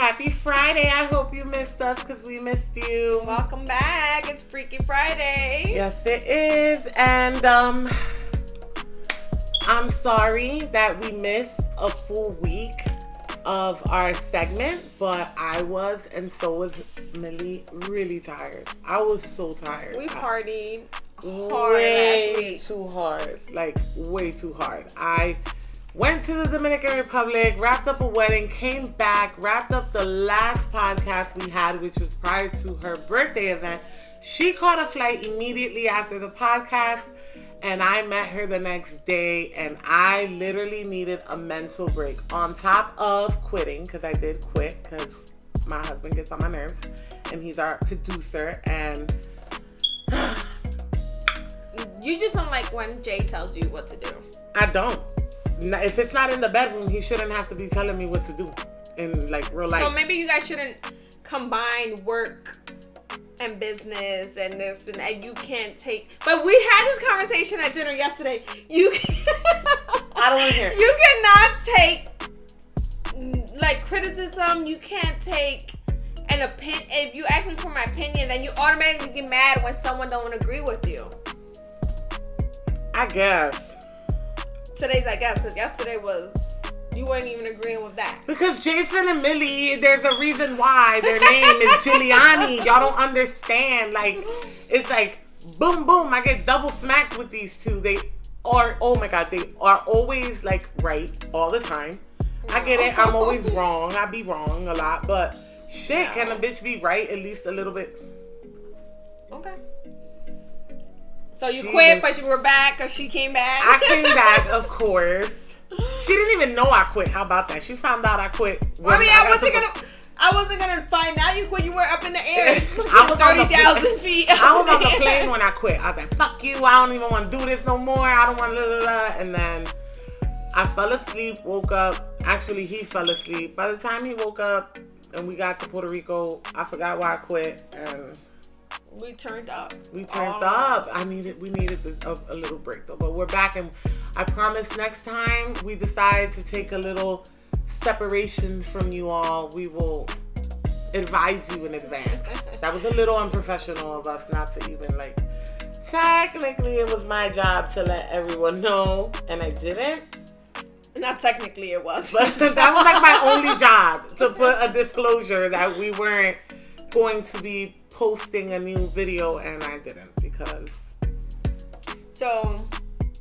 Happy Friday. I hope you missed us because we missed you. Welcome back. It's Freaky Friday. Yes, it is. And I'm sorry that we missed a full week of our segment, but I was, and so was Millie, really tired. I was so tired. We partied hard last week. Too hard. Like, way too hard. I went to the Dominican Republic, wrapped up a wedding, came back, wrapped up the last podcast we had, which was prior to her birthday event. She caught a flight immediately after the podcast, and I met her the next day, and I literally needed a mental break. On top of quitting, because I did quit, because my husband gets on my nerves, and he's our producer, and you just don't like when Jay tells you what to do. I don't. If it's not in the bedroom, he shouldn't have to be telling me what to do in like real life. So maybe you guys shouldn't combine work and business and this and you can't take. But we had this conversation at dinner yesterday. I don't want to hear it. You cannot take like criticism. You can't take an opinion. If you ask me for my opinion, then you automatically get mad when someone don't agree with you. I guess. Today's I guess, because yesterday you weren't even agreeing with that. Because Jason and Millie, there's a reason why their name is Giuliani. Y'all don't understand. Like, it's like, boom, boom. I get double smacked with these two. They are, oh my God, they are always like right all the time. I get it. I'm always wrong. I be wrong a lot. But shit, can a bitch be right at least a little bit? Okay. So you quit, but you were back, or she came back? I came back, of course. She didn't even know I quit. How about that? She found out I quit. I wasn't gonna find out you quit. You were up in the air. I was 30,000 feet. I was on the plane when I quit. I was like, fuck you. I don't even want to do this no more. I don't want to. And then I fell asleep, woke up. Actually, he fell asleep. By the time he woke up and we got to Puerto Rico, I forgot why I quit. And we turned up. We needed a little break though, but we're back, and I promise next time we decide to take a little separation from you all, we will advise you in advance. That was a little unprofessional of us not to even like. Technically, it was my job to let everyone know, and I didn't. Not technically, it was. But that was like my only job, to put a disclosure that we weren't going to be posting a new video, and I didn't because. So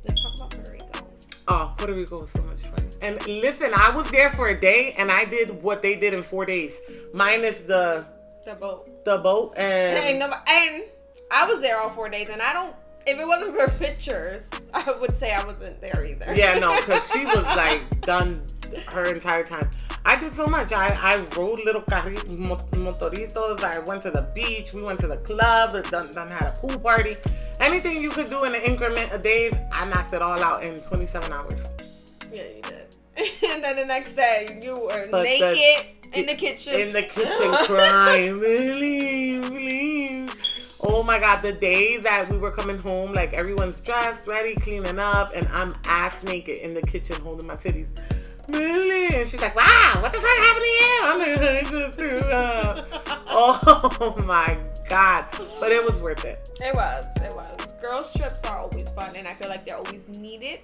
let's talk about Puerto Rico. Oh, Puerto Rico was so much fun. And listen, I was there for a day, and I did what they did in 4 days, minus the boat, and I was there all 4 days, and I don't. If it wasn't for pictures, I would say I wasn't there either. Yeah, no, because she was like done her entire time. I did so much. I rode little motoritos. I went to the beach. We went to the club. Done had a pool party. Anything you could do in an increment of days, I knocked it all out in 27 hours. Yeah, you did. And then the next day, you were naked in the kitchen. In the kitchen crying, please. Oh my God, the day that we were coming home, like everyone's dressed, ready, cleaning up, and I'm ass naked in the kitchen holding my titties. Millie, and she's like, wow, what the fuck happened to you? I'm like, I just threw up. Oh my God. But it was worth it. It was. Girls' trips are always fun, and I feel like they're always needed.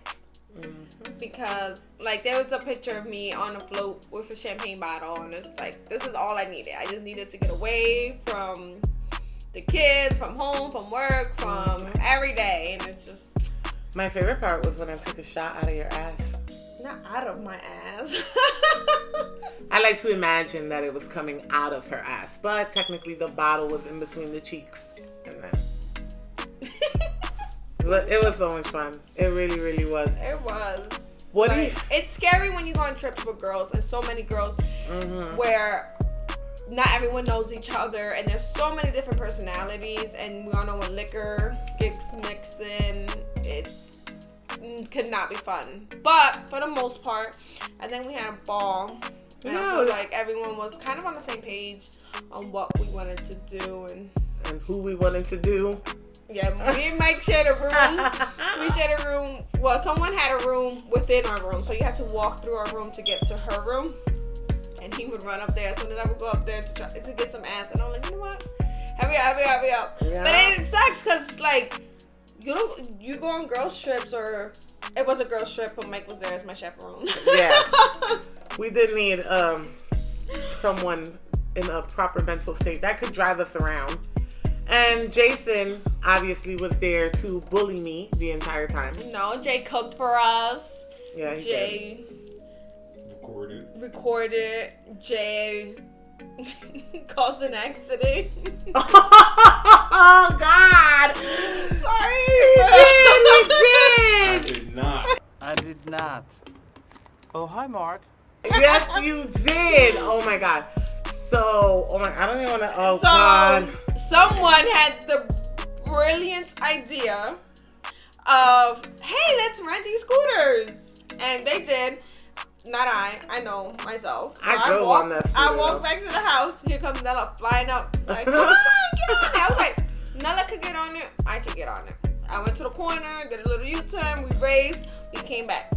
Mm-hmm. Because, like, there was a picture of me on a float with a champagne bottle, and it's like, this is all I needed. I just needed to get away from the kids, from home, from work, from every day, and it's just. My favorite part was when I took a shot out of your ass. Not out of my ass. I like to imagine that it was coming out of her ass, but technically the bottle was in between the cheeks, and then it was so much fun. It really, really was. It was. It's scary when you go on trips with girls, and so many girls where not everyone knows each other, and there's so many different personalities, and we all know when liquor gets mixed in, it could not be fun. But for the most part, I think we had a ball. And I feel like everyone was kind of on the same page on what we wanted to do and who we wanted to do. Yeah, me and Mike shared a room. We shared a room. Well, someone had a room within our room, so you had to walk through our room to get to her room. And and he would run up there as soon as I would go up there to get some ass, and I'm like, you know what? Hurry up. Yeah. But it sucks because like you go on girls trips, or it was a girls trip, but Mike was there as my chaperone. Yeah. We did need someone in a proper mental state that could drive us around. And Jason obviously was there to bully me the entire time. No, Jay cooked for us. Yeah, he Jay did. recorded. Jay caused an accident. Oh God! Sorry. He did. I did not. Oh, hi, Mark. Yes, you did. Oh my God. So, I don't even want to. Oh God. Someone had the brilliant idea of, hey, let's rent these scooters. And they did. Not I know myself. So I drove on that scooter. I walked back to the house. Here comes Nella flying up. Like, come on, get on it. I was like, Nella could get on it. I could get on it. I went to the corner, did a little U-turn. We raced. We came back.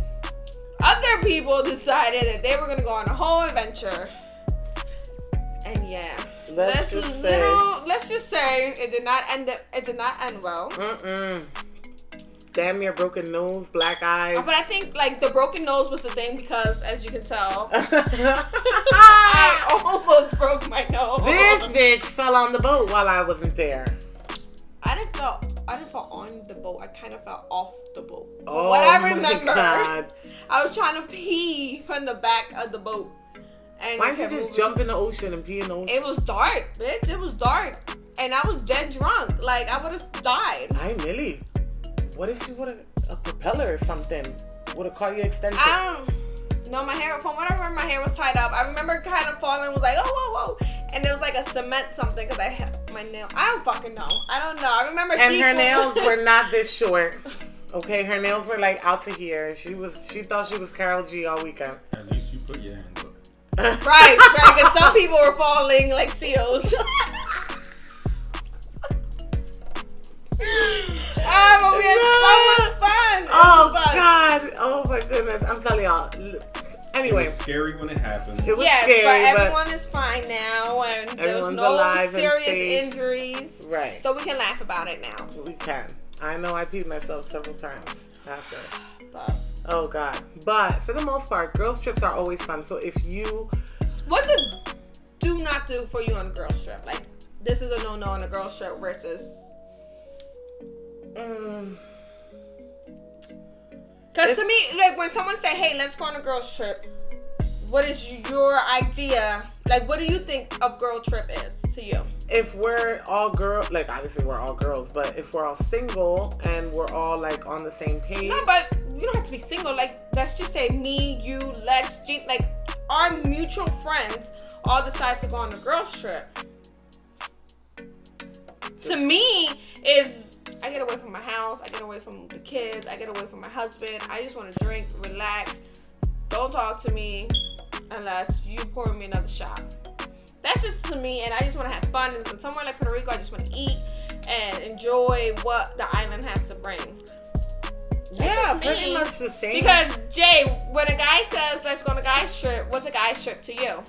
Other people decided that they were going to go on a whole adventure. And yeah. Let's just say it did not end well. Damn near broken nose, black eyes. But I think like the broken nose was the thing because, as you can tell, I almost broke my nose. This bitch fell on the boat while I wasn't there. I didn't fall on the boat. I kind of fell off the boat. Oh, what I remember, my God. I was trying to pee from the back of the boat. And why don't you just jump in the ocean and pee in the ocean? It was dark, bitch. It was dark, and I was dead drunk. Like I would have died. Hi, Millie. What if she would have a propeller or something? Would have caught you extension? I don't know. My hair, from what I remember, my hair was tied up. I remember kind of falling and was like, oh, whoa. And it was like a cement something because I had my nail. I don't fucking know. I don't know. I remember. And her nails were not this short. Okay, her nails were like out to here. She thought she was Karol G all weekend. At least you put your hands up. Right. Because some people were falling like seals. But we had so much fun. God. Oh my goodness. I'm telling y'all. Anyway. It was scary when it happened. It was yes, scary, but everyone is fine now, and there's no serious injuries. Right. So we can laugh about it now. We can. I know I peed myself several times after. But, oh God. But for the most part, girls trips are always fun. So if you... What's a do not do for you on a girls trip? Like, this is a no-no on a girls trip versus... Because to me, like, when someone say, hey, let's go on a girls trip, what is your idea? Like, what do you think of girl trip is to you? If we're all girls, like, obviously we're all girls, but if we're all single and we're all, like, on the same page. No, but you don't have to be single. Like, let's just say me, you, Lex, Jean, like, our mutual friends all decide to go on a girls trip. To me, is... I get away from my house. I get away from the kids. I get away from my husband. I just want to drink, relax. Don't talk to me unless you pour me another shot. That's just to me, and I just want to have fun. And somewhere like Puerto Rico, I just want to eat and enjoy what the island has to bring. Yeah, pretty much the same. Because, Jay, when a guy says, let's go on a guy's trip, what's a guy's trip to you?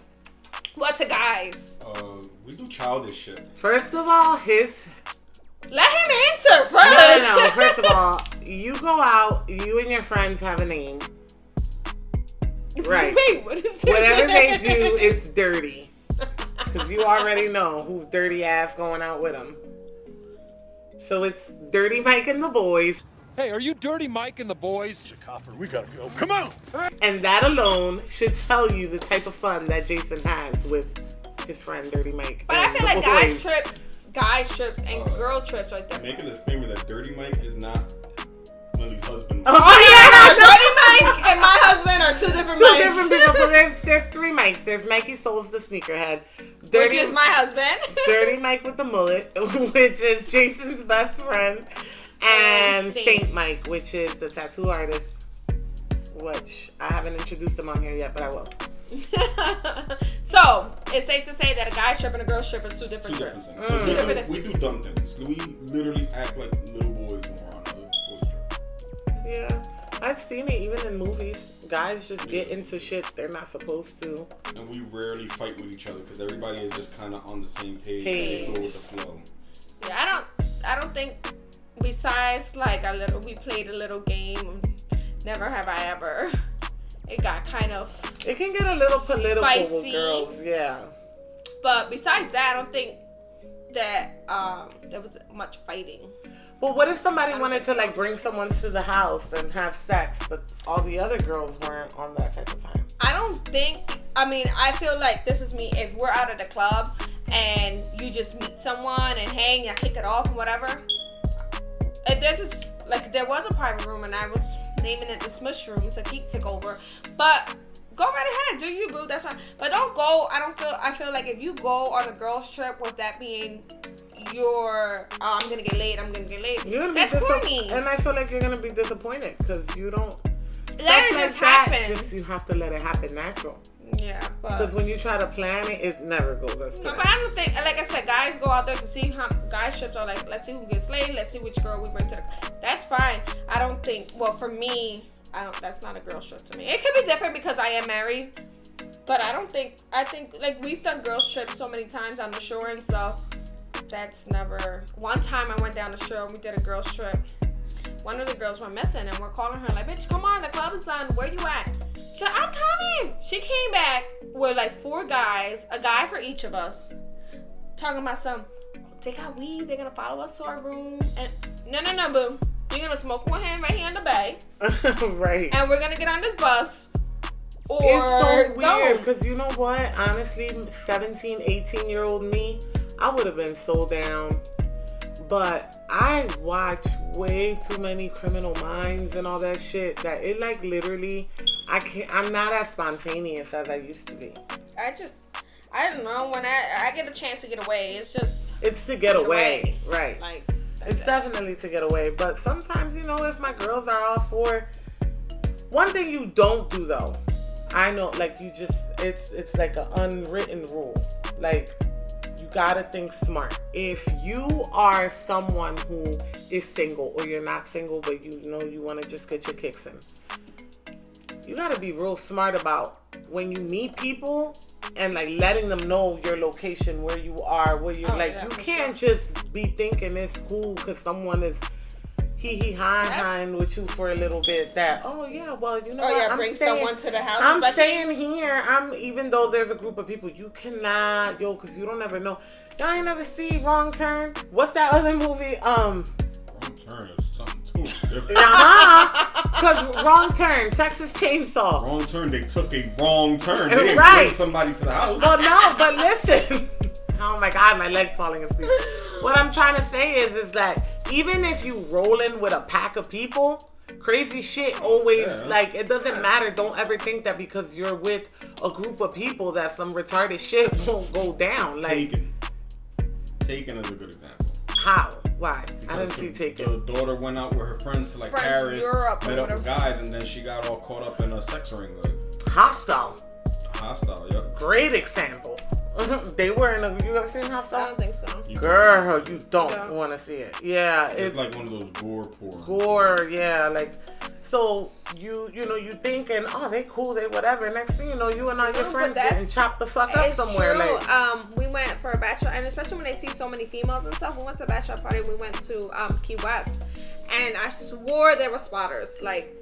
What's a guy's? We do childish shit. First of all, Let him answer first. No. First of all, you go out, you and your friends have a name. Right. Wait, what is that? Whatever they do, it's dirty. Because you already know who's dirty ass going out with them. So it's Dirty Mike and the boys. Hey, are you Dirty Mike and the boys? Copper, we gotta go. Come on! And that alone should tell you the type of fun that Jason has with his friend Dirty Mike. But I feel like guys trips and girl trips right there. Make a disclaimer that Dirty Mike is not Lily's husband. Oh yeah, Dirty Mike and my husband are two different Mikes. Two different people. So there's three Mikes. There's Mikey Souls, the sneakerhead. Which is my husband. Dirty Mike with the mullet, which is Jason's best friend. And Saint Mike, which is the tattoo artist, which I haven't introduced him on here yet, but I will. So, it's safe to say that a guy trip and a girl trip is two different trips. Two different things. We do dumb things. We literally act like little boys when we're on a boys trip. Yeah, I've seen it even in movies. Guys just get into shit they're not supposed to. And we rarely fight with each other because everybody is just kind of on the same page. They go with the flow. Yeah, I don't think. Besides, like we played a little game. Never have I ever. It got kind of. It can get a little political spicy. with girls, yeah. But besides that, I don't think that there was much fighting. Well, what if somebody wanted to like bring someone to the house and have sex, but all the other girls weren't on that type of time? I don't think. I mean, I feel like this is me. If we're out at the club and you just meet someone and hang and kick it off and whatever. If there's this, like there was a private room and I was naming it the smush room, so Keek took over. But go right ahead, do you, boo? That's fine. But don't go. I feel like if you go on a girls trip with that being your, I'm gonna get laid. That's corny. And I feel like you're gonna be disappointed because you don't. Let it just happen. Just you have to let it happen natural. Yeah, but because when you try to plan it, it never goes as planned. No, but I don't think, like I said, guys go out there to see how guys trips are like. Let's see who gets laid. Let's see which girl we bring to the. That's fine. I don't think. Well, for me, that's not a girl's trip to me. It could be different because I am married, but I don't think. I think like we've done girls trips so many times on the shore and stuff. That's never. One time I went down the shore and we did a girls trip. One of the girls went missing and we're calling her like, bitch, come on, the club is done. Where you at? She said, I'm coming. She came back with like 4 guys, a guy for each of us, talking about they got weed, they're gonna follow us to our room. And no, boo. You're gonna smoke with him right here in the bay. Right. And we're gonna get on this bus. Or it's so weird because you know what? Honestly, 17, 18-year-old me, I would have been so down. But I watch way too many Criminal Minds and all that shit that it like literally, I'm not as spontaneous as I used to be. I don't know, when I get a chance to get away, it's to get away. Right. Like, it's definitely to get away. But sometimes, you know, if my girls are all for, one thing you don't do though, I know, like you just, it's like an unwritten rule. Like, you gotta think smart. If you are someone who is single or you're not single but you know you want to just get your kicks in, you gotta be real smart about when you meet people and like letting them know your location, where you are, where you're you can't just be thinking it's cool because someone is hi with you for a little bit. That well, you know what? I'm bring staying, someone to the house. I'm staying here. Even though there's a group of people, you cannot because you don't ever know. Y'all ain't never see Wrong Turn. What's that other movie? Wrong Turn is something too different. Because Wrong Turn, Texas Chainsaw. Wrong Turn. They took a wrong turn. They didn't bring somebody to the house. Well, no, but listen. Oh my God, my leg's falling asleep. What I'm trying to say is that even if you rolling with a pack of people, crazy shit always, it doesn't matter. Don't ever think that because you're with a group of people that some retarded shit won't go down. Like Taken is a good example. How? Why? Because I didn't see Taken. The daughter went out with her friends to Paris, Europe, met up with guys, and then she got all caught up in a sex ring. Hostile, yep. Great example. They were in a. You ever seen Hostile? I don't think so. Girl, you don't want to see it. Yeah, it's like one of those gore porn. Gore, yeah, like. So you know you thinking, oh, they cool, they whatever. Next thing you know, you and all your friends getting chopped the fuck up somewhere. True. Like, we went for a bachelor, and especially when they see so many females and stuff. We went to a bachelor party. We went to Key West, and I swore there were spotters. Like,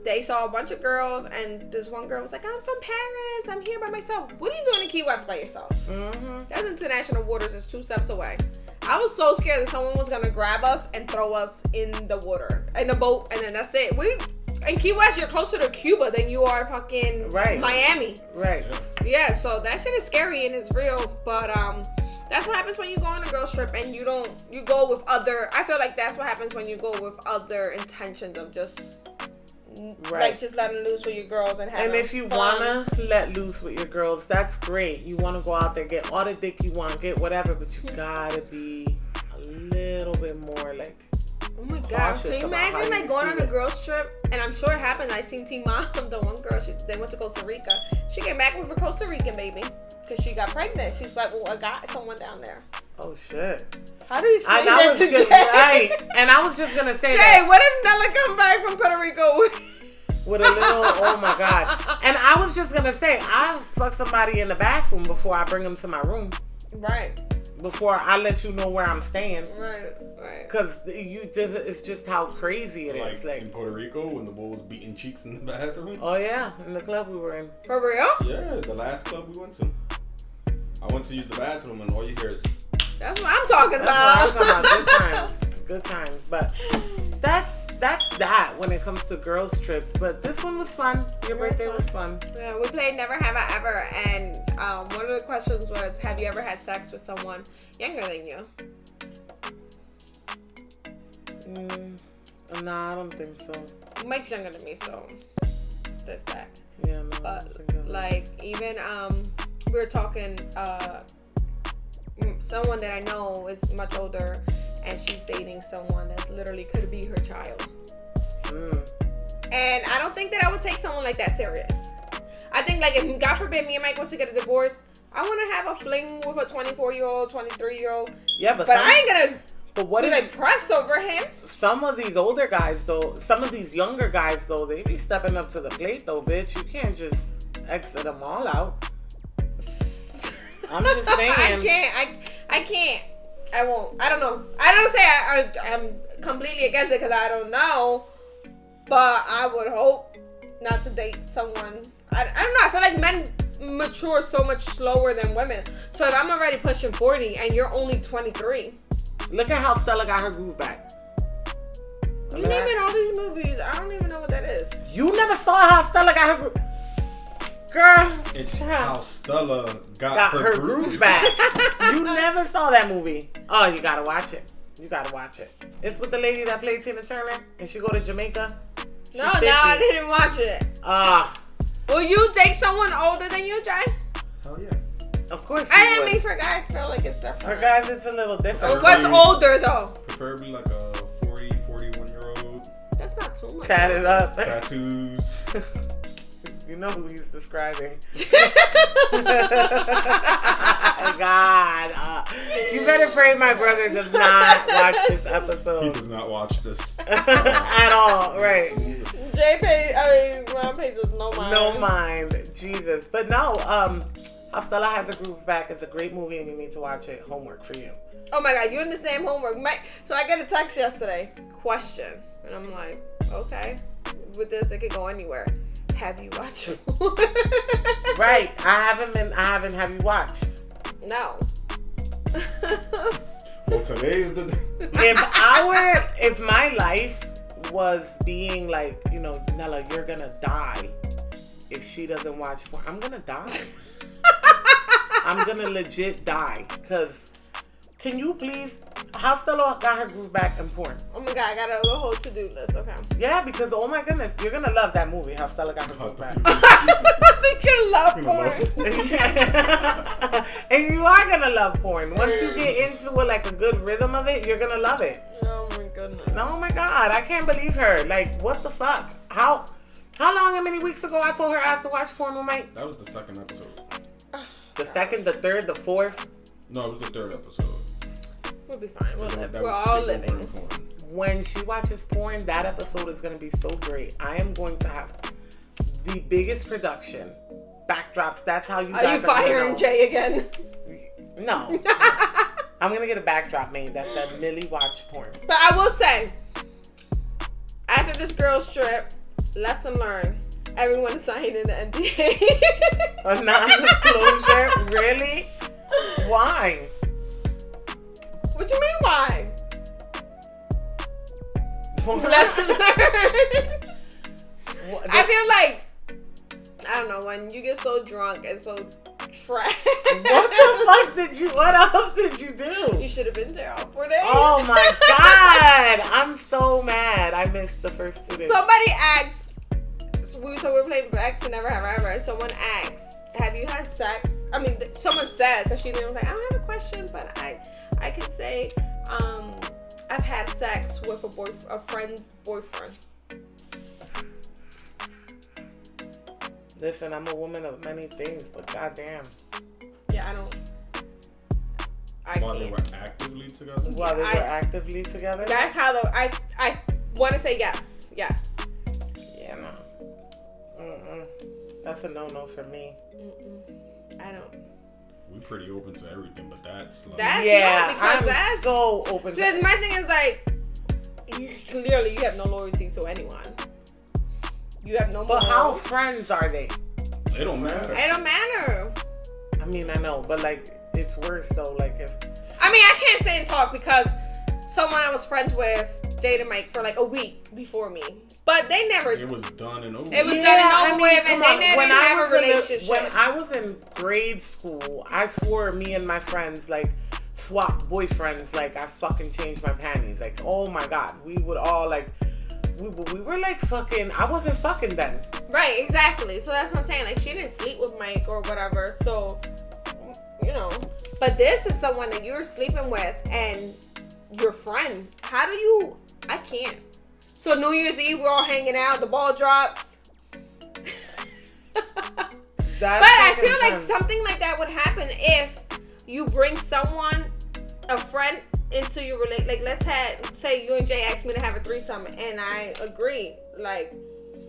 they saw a bunch of girls, and this one girl was like, I'm from Paris. I'm here by myself. What are you doing in Key West by yourself? Mm-hmm. That's international waters. It's 2 steps away. I was so scared that someone was going to grab us and throw us in the water, in the boat, and then that's it. In Key West, you're closer to Cuba than you are fucking Miami. Right. Yeah, so that shit is scary and it's real, but that's what happens when you go on a girls trip and you go with other, I feel like that's what happens when you go with other intentions of just like just letting loose with your girls and having fun. And if you wanna let loose with your girls, that's great. You wanna go out there, get all the dick you want, get whatever, but you gotta be a little bit more like. Oh my God! Can you imagine like going on a girls trip? And I'm sure it happened. I seen Teen Mom, the one girl. They went to Costa Rica. She came back with a Costa Rican baby because she got pregnant. She's like, well, I got someone down there. Oh shit! How do you explain that to Jay? Right. And I was just gonna say, Jay, what if Nella come back from Puerto Rico? With a little, oh my God. And I was just going to say, I'll fuck somebody in the bathroom before I bring them to my room. Right. Before I let you know where I'm staying. Right. Because it's just how crazy it is. Like in Puerto Rico when the bull was beating cheeks in the bathroom. Oh yeah, in the club we were in. For real? Yeah, the last club we went to. I went to use the bathroom and all you hear is. That's what I'm talking That's about. what I'm talking about. Good times. But that's that when it comes to girls trips. But this one was fun. Your birthday was fun. Yeah, we played Never Have I Ever, and one of the questions was, have you ever had sex with someone younger than you? Nah, I don't think so. Mike's younger than me, so there's that. Yeah, no. But like even we were talking someone that I know is much older, and she's dating someone that literally could be her child. And I don't think that I would take someone like that serious. I think like if God forbid me and Mike was to get a divorce, I want to have a fling with a 24-year-old, 23-year-old. Yeah, but I ain't gonna. But what be if like pressed over him? Some of these older guys though, some of these younger guys though, they be stepping up to the plate though, bitch. You can't just exit them all out. I'm just saying. I can't. I won't. I don't know. I don't say I'm completely against it because I don't know. But I would hope not to date someone. I don't know. I feel like men mature so much slower than women. So if I'm already pushing 40 and you're only 23. Look at how Stella got her groove back. You naming all these movies. I don't even know what that is. You never saw how Stella got her groove. Girl, It's how Stella got her groove back. You never saw that movie. Oh, you gotta watch it. You gotta watch it. It's with the lady that played Tina Turner, and she go to Jamaica. No, I didn't watch it. Will you date someone older than you, Jay? Hell yeah. Of course. I mean, for guys, I feel like it's different. For guys, it's a little different. What's older though? Preferably like a 40, 41-year-old. That's not too much. Tatted up. Tattoos. You know who he's describing. God. You better pray my brother does not watch this episode. He does not watch this. At all, right. Ron pays us no mind. No mind. Jesus. But no, How Stella Has a Groove Back is a great movie and you need to watch it. Homework for you. Oh my God, you understand homework. So I got a text yesterday. Question. And I'm like, okay. With this, it could go anywhere. Have you watched it? Right. I haven't. Have you watched? No. Well, today is the day. If my life was being like, you know, Nella, you're gonna die if she doesn't watch porn, I'm gonna die. I'm gonna legit die. Cause can you please, how Stella got her groove back in porn? Oh my God, I got a whole to-do list. Okay. Yeah, because oh my goodness, you're gonna love that movie, How Stella Got Her Groove Back. I think you love porn. And you are gonna love porn. Once you get into it, like a good rhythm of it, you're gonna love it. Oh my goodness. Oh my God, I can't believe her. Like, what the fuck? How long, how many weeks ago I told her ass to watch porn with Mike? That was the second episode. The second, the third, the fourth? No, it was the third episode. We'll be fine. We'll live. That We're was all straight living. over porn. When she watches porn, that episode is going to be so great. I am going to have the biggest production. Backdrops, that's how you guys are you firing Jay again? No. I'm going to get a backdrop made that said Millie watch porn. But I will say, after this girl's trip, lesson learned. Everyone is signing the NDA. A non-disclosure? Really? Why? What you mean, why? What? Lesson learned. What? I feel like, I don't know, when you get so drunk and so trash. What the fuck what else did you do? You should have been there all 4 days. Oh my God. I'm so mad. I missed the first 2 days. Somebody asked, so we're playing X and Never Have I Ever. Someone asked, have you had sex? I mean, someone said, because she didn't like, I don't have a question, but I can say, I've had sex with a friend's boyfriend. Listen, I'm a woman of many things, but goddamn. Yeah, I While they can't. were actively together? While they were actively together? That's how I want to say yes. Yes. Yeah, no. That's a no for me. I don't. We're pretty open to everything, but that's like... I'm that's so open to because my thing is like, you have no loyalty to anyone. You have no. But how morals. friends are they? It don't matter. It don't matter. I mean, I know, but like, it's worse though. Like, if I mean, I can't say and talk because someone I was friends with dated Mike for like a week before me, but they never. It was done and over. It was done and over with, and they never when even I have was a relationship. when I was in grade school, I swore me and my friends like swapped boyfriends. Like, I fucking changed my panties. Like, oh my god, we would all like. We were like fucking. I wasn't fucking then. Right, exactly. So that's what I'm saying. Like, she didn't sleep with Mike or whatever. So, you know. But this is someone that you're sleeping with and your friend. How do you? I can't. So New Year's Eve, we're all hanging out. The ball drops. But I feel like something like that would happen if you bring someone, a friend, into your relate. Like, let's say you and Jay asked me to have a threesome, and I agree. Like,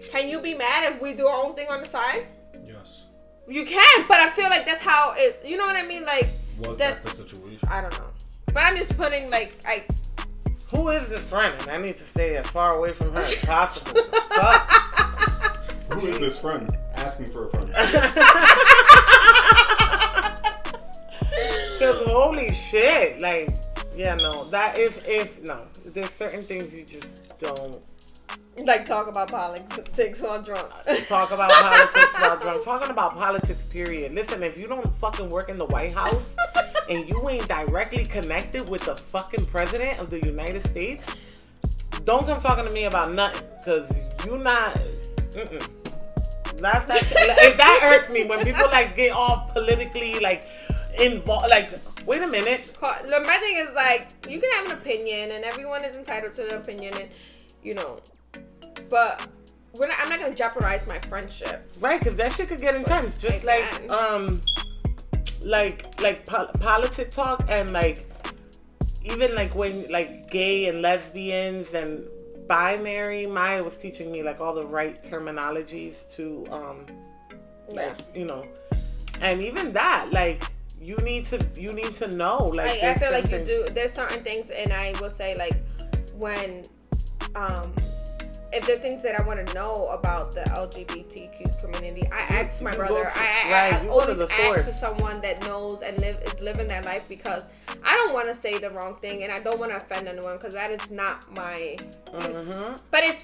can you be mad if we do our own thing on the side? Yes. You can, but I feel like that's how it's. You know what I mean? Like, Was that the situation? I don't know, but I'm just putting who is this friend? And I need to stay as far away from her as possible. Fuck. Who is this friend? Asking for a friend. Because holy shit, like, yeah, no, that if no, there's certain things you just don't like talk about politics while drunk. talk about politics while drunk. Talking about politics, period. Listen, if you don't fucking work in the White House and you ain't directly connected with the fucking president of the United States, don't come talking to me about nothing, because you not. Last time, if that hurts me when people like get all politically like involved. Like, wait a minute. My thing is like, you can have an opinion, and everyone is entitled to their opinion, and you know, but I'm not gonna jeopardize my friendship. Right, because that shit could get intense. Just like politic talk, and like even like when like gay and lesbians and binary. Maya was teaching me like all the right terminologies to like, you know, and even that, like, you need to know, like, I feel like you do. There's certain things, and I will say, like, when if there are things that I want to know about the LGBTQ community, I ask my brother. I always ask to someone that knows and is living their life, because I don't want to say the wrong thing, and I don't want to offend anyone, because that is not my. But it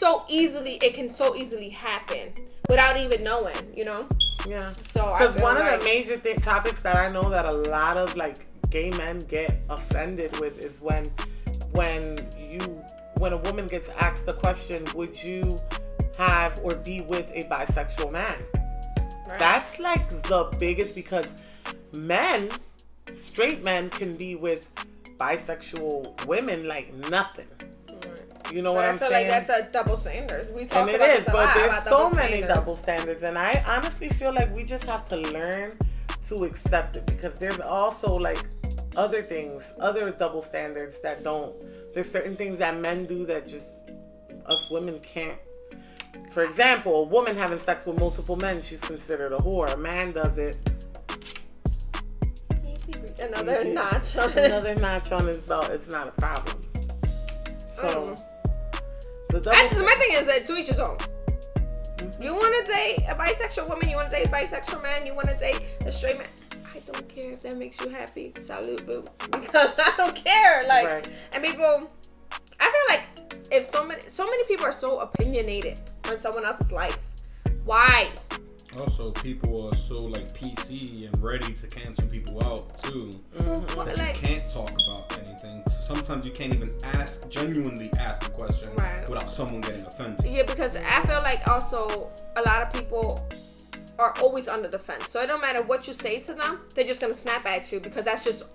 can so easily happen without even knowing, you know. Yeah. So because one of the major topics that I know that a lot of like gay men get offended with is when a woman gets asked the question, would you have or be with a bisexual man? Right. That's like the biggest, because straight men can be with bisexual women like nothing. Right. You know what I'm saying? I feel like that's a double standard. We talk about this a lot, there's so many double standards, and I honestly feel like we just have to learn to accept it, because there's also like other things, other double standards that don't. There's certain things that men do that just us women can't. For example, a woman having sex with multiple men, she's considered a whore. A man does it. Another notch on his belt. It's not a problem. So, my thing is that to each his own. You want to date a bisexual woman, you want to date a bisexual man, you want to date a straight man. I don't care if that makes you happy. Salute, boo. Because I don't care. Like, right. And people, I feel like if so many people are so opinionated on someone else's life, why? Also, people are so like PC and ready to cancel people out too. That you can't talk about anything. Sometimes you can't even genuinely ask a question without someone getting offended. Yeah, because I feel like also a lot of people are always on the defense. So it don't matter what you say to them, they're just gonna snap at you, because that's just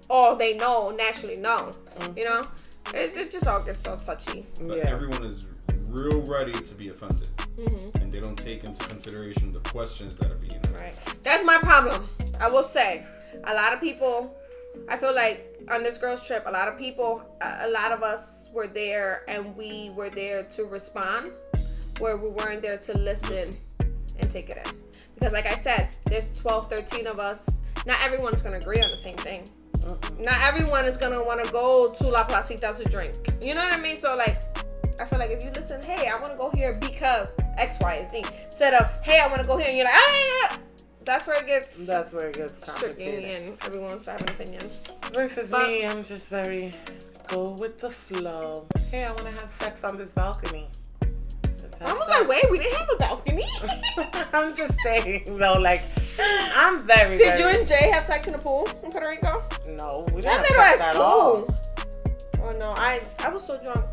all they naturally know. You know, it just all gets so touchy. But everyone is real ready to be offended, and they don't take into consideration the questions that are being asked. Right. That's my problem. I will say, a lot of people. I feel like on this girls' trip, a lot of us were there, and we were there to respond, where we weren't there to listen and take it in. Because like I said, there's 12, 13 of us. Not everyone's going to agree on the same thing. Not everyone is going to want to go to La Placita to drink. You know what I mean? So, like, I feel like if you listen, hey, I want to go here because X, Y, and Z. Instead of, hey, I want to go here. And you're like, ah, that's where it gets tricky and everyone's having an opinion. Versus me, I'm just very go with the flow. Hey, I want to have sex on this balcony. I was like, wait, we didn't have a balcony. I'm just saying, though, like, I'm very. Did you and Jay have sex in the pool in Puerto Rico? No, we didn't have sex at all. Oh no, I was so drunk.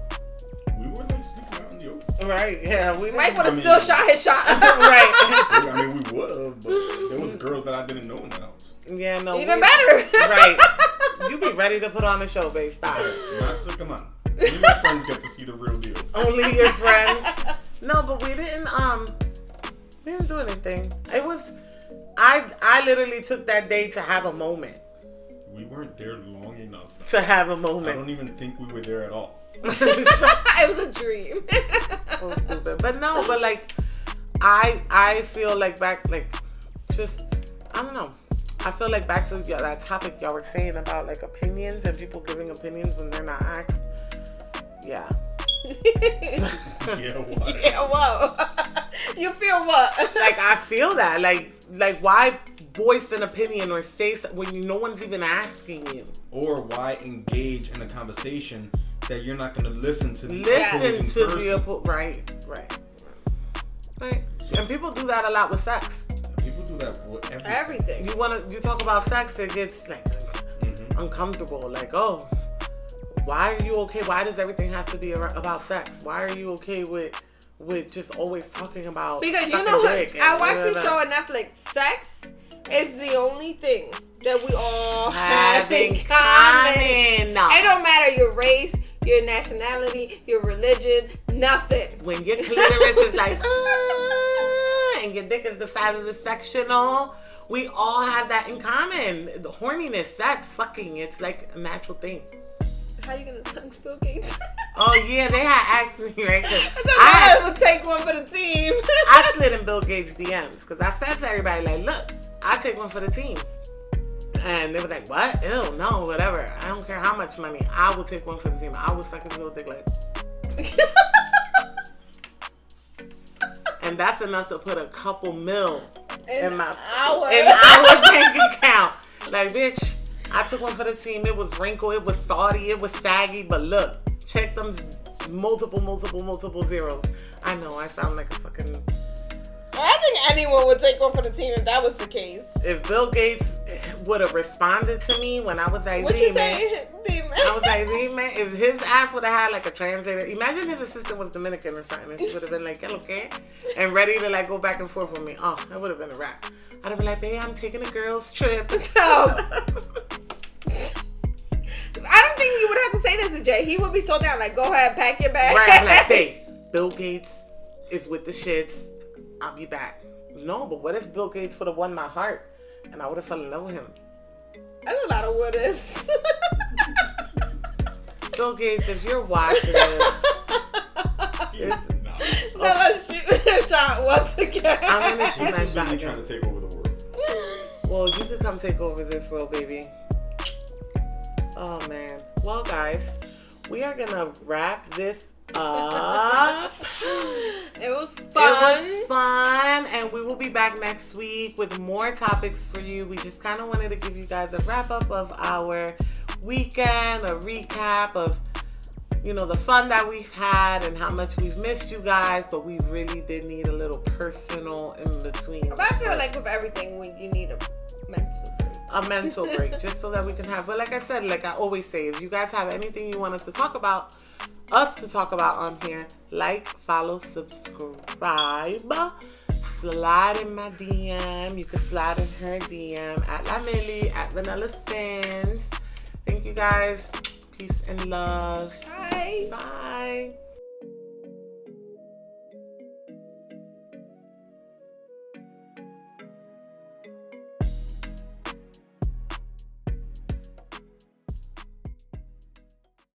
We were like sleeping out in the open. Right? Yeah, we. Mike would have still shot his shot. Right. I mean, we would have, but there was girls that I didn't know in the house. Yeah, no. Even better. Right. You be ready to put on a show, babe. Stop. Not to come on. Only my friends get to see the real deal. Only your friends. No, but we didn't do anything. It was I literally took that day to have a moment. We weren't there long enough to have a moment. I don't even think we were there at all. It was a dream. So stupid. But no, but like I feel like back, like, just, I don't know. I feel like back to that topic y'all were saying about like opinions and people giving opinions when they're not asked. Yeah. Yeah, what? Yeah, what? You feel what? Like, I feel that. Like why voice an opinion or say something when no one's even asking you? Or why engage in a conversation that you're not going to listen to the right. And people do that a lot with sex. People do that with everything. You talk about sex, it gets like uncomfortable. Like, oh, why are you okay? Why does everything have to be about sex? Why are you okay with just always talking about? Because you know what? I watched this show on Netflix. Sex is the only thing that we all have in common. No. It don't matter your race, your nationality, your religion, nothing. When your clitoris is like, and your dick is the size of the sectional, we all have that in common. The horniness, sex, fucking, it's like a natural thing. How you gonna tongue Bill Gates? Oh yeah, they had asked me, right? I would take one for the team. I slid in Bill Gates' DMs because I said to everybody, like, look, I take one for the team. And they were like, what? Ew, no, whatever. I don't care how much money. I will take one for the team. I will suck his little dick like. And that's enough to put a couple mil in our bank account. Like, bitch, I took one for the team. It was wrinkled, it was salty, it was saggy. But look, check them multiple zeros. I know, I sound like a fucking... I think anyone would take one for the team if that was the case. If Bill Gates would have responded to me when I was like, what you say? I was like, man, if his ass would have had like a translator, imagine his assistant was Dominican or something, and she would have been like, okay, and ready to like go back and forth with me. Oh, that would have been a wrap. I'd have been like, babe, I'm taking a girl's trip. I don't think you would have to say this to Jay. He would be so down, like, go ahead, pack your bag. Right, I'm like, hey, Bill Gates is with the shits. I'll be back. No, but what if Bill Gates would have won my heart and I would have fallen in love with him? That's a lot of what ifs. Bill Gates, if you're watching this, let's shoot a shot once again. I'm gonna shoot my shot. Trying to take over the world. Well, you could come take over this world, baby. Oh man. Well, guys, we are gonna wrap this up. It was fun, and we will be back next week with more topics for you. We just kind of wanted to give you guys a wrap up of our weekend, a recap of, you know, the fun that we've had and how much we've missed you guys, but we really did need a little personal in between. But I feel like with everything, you need a mental break. Just so that we can have, but like I said, like I always say, if you guys have anything you want us to talk about on here, like, follow, subscribe, slide in my DM. You can slide in her DM at La Millie, at Vanilla Sins. Thank you guys. Peace and love. Bye.